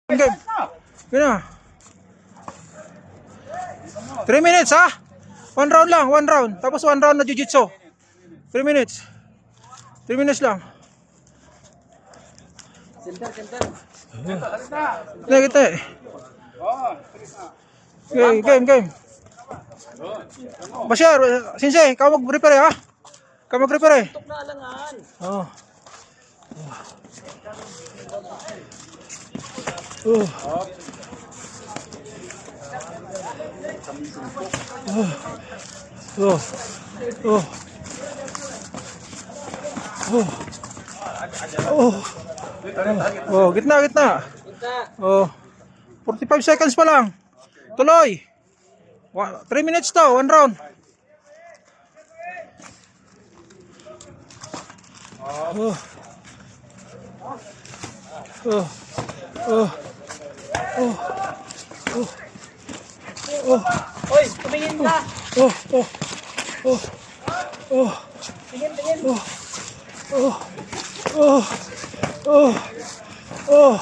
Okay. Yun na. 3 minutes ha? 1 round lang, 1 round. Tapos 1 round na jiu-jitsu. 3 minutes. 3 minutes lang. Kita, kita. Game. Bashar, Sensei, kau mag-prepare ha? Kau mag-prepare. Oh. Gitna. Oh. 45 seconds pa lang. Tuloy. 3 minutes to, 1 round. Oy, tumingin ka. Tingin. Oh.